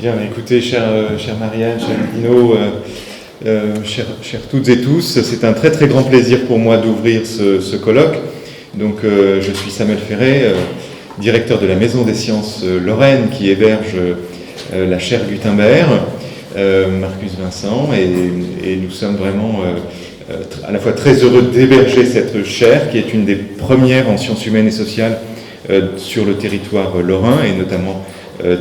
Bien, écoutez, chère Marianne, cher Dino, chers toutes et tous, c'est un très très grand plaisir pour moi d'ouvrir ce colloque. Donc, je suis Samuel Ferré, directeur de la Maison des Sciences Lorraine, qui héberge la chaire Gutenberg, Marcus Vincent, et nous sommes vraiment à la fois très heureux d'héberger cette chaire, qui est une des premières en sciences humaines et sociales sur le territoire lorrain, et notamment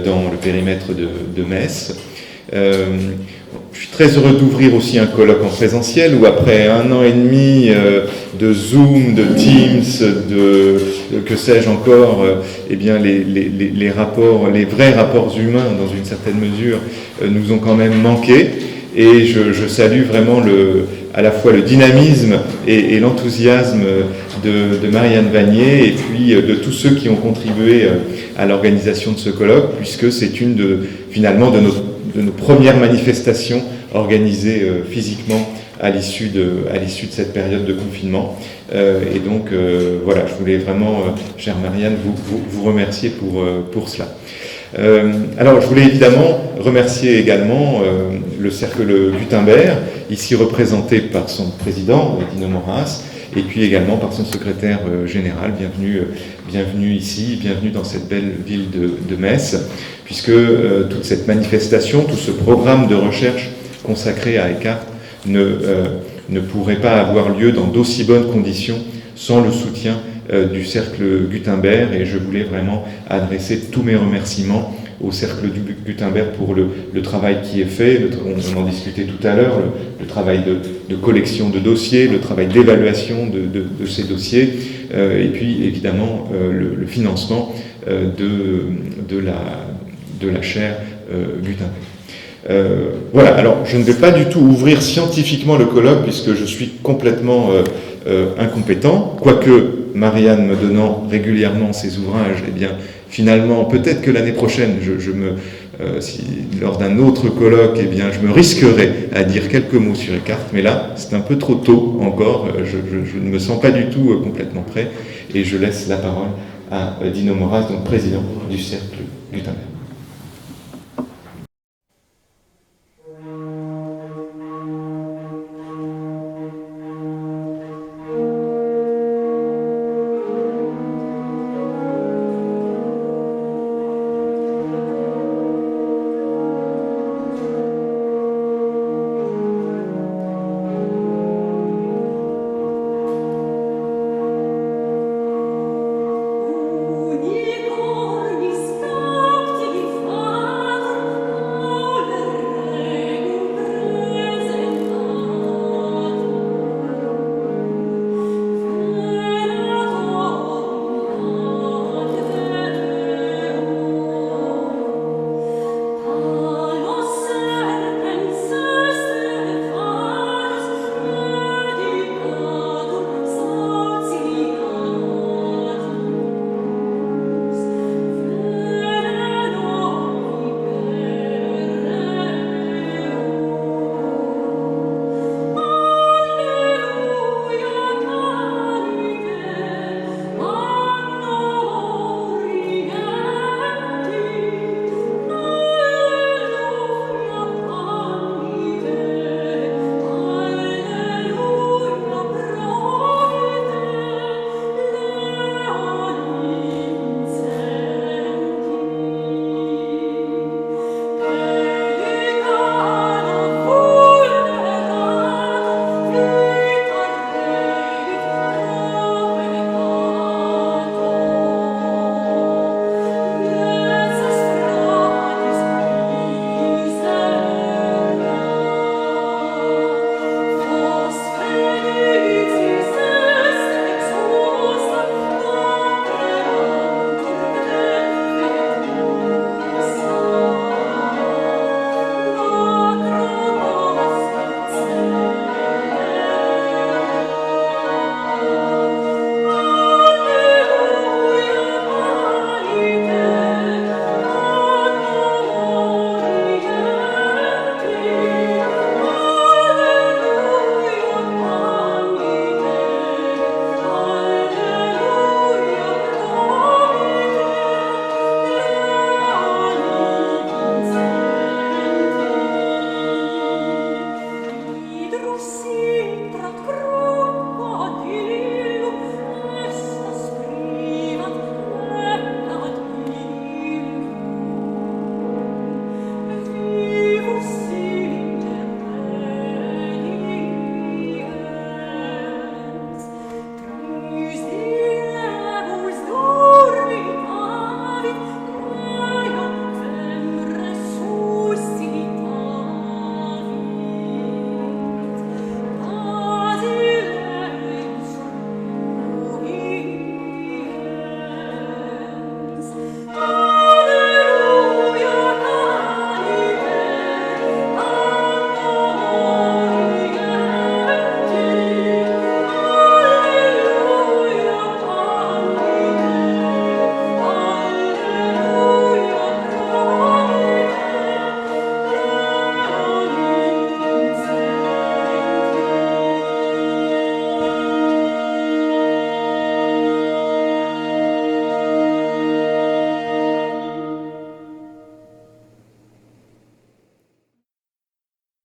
dans le périmètre de Metz. Je suis très heureux d'ouvrir aussi un colloque en présentiel où après 1 an et demi de Zoom, de Teams, que sais-je encore, eh bien les rapports, les vrais rapports humains dans une certaine mesure nous ont quand même manqué. Et je salue vraiment à la fois le dynamisme et l'enthousiasme de Marianne Vanier et puis de tous ceux qui ont contribué à l'organisation de ce colloque, puisque c'est finalement de nos premières manifestations organisées physiquement à l'issue de cette période de confinement. Et donc voilà, je voulais vraiment, chère Marianne, vous remercier pour cela. Alors, je voulais évidemment remercier également le Cercle Gutenberg, ici représenté par son président, Dino Moras, et puis également par son secrétaire général. Bienvenue ici, bienvenue dans cette belle ville de Metz, puisque toute cette manifestation, tout ce programme de recherche consacré à Eckhart ne pourrait pas avoir lieu dans d'aussi bonnes conditions sans le soutien du Cercle Gutenberg, et je voulais vraiment adresser tous mes remerciements au Cercle Gutenberg pour le travail qui est fait. On en discutait tout à l'heure, le travail de collection de dossiers, le travail d'évaluation de ces dossiers, et puis évidemment le financement de la chaire Gutenberg. Voilà, alors je ne vais pas du tout ouvrir scientifiquement le colloque puisque je suis complètement incompétent, quoique Marianne me donnant régulièrement ses ouvrages, eh bien finalement peut-être que l'année prochaine, lors d'un autre colloque, eh bien je me risquerai à dire quelques mots sur Eckhart, mais là c'est un peu trop tôt encore, je ne me sens pas du tout complètement prêt, et je laisse la parole à Dino Moras, donc président du Cercle Gutenberg.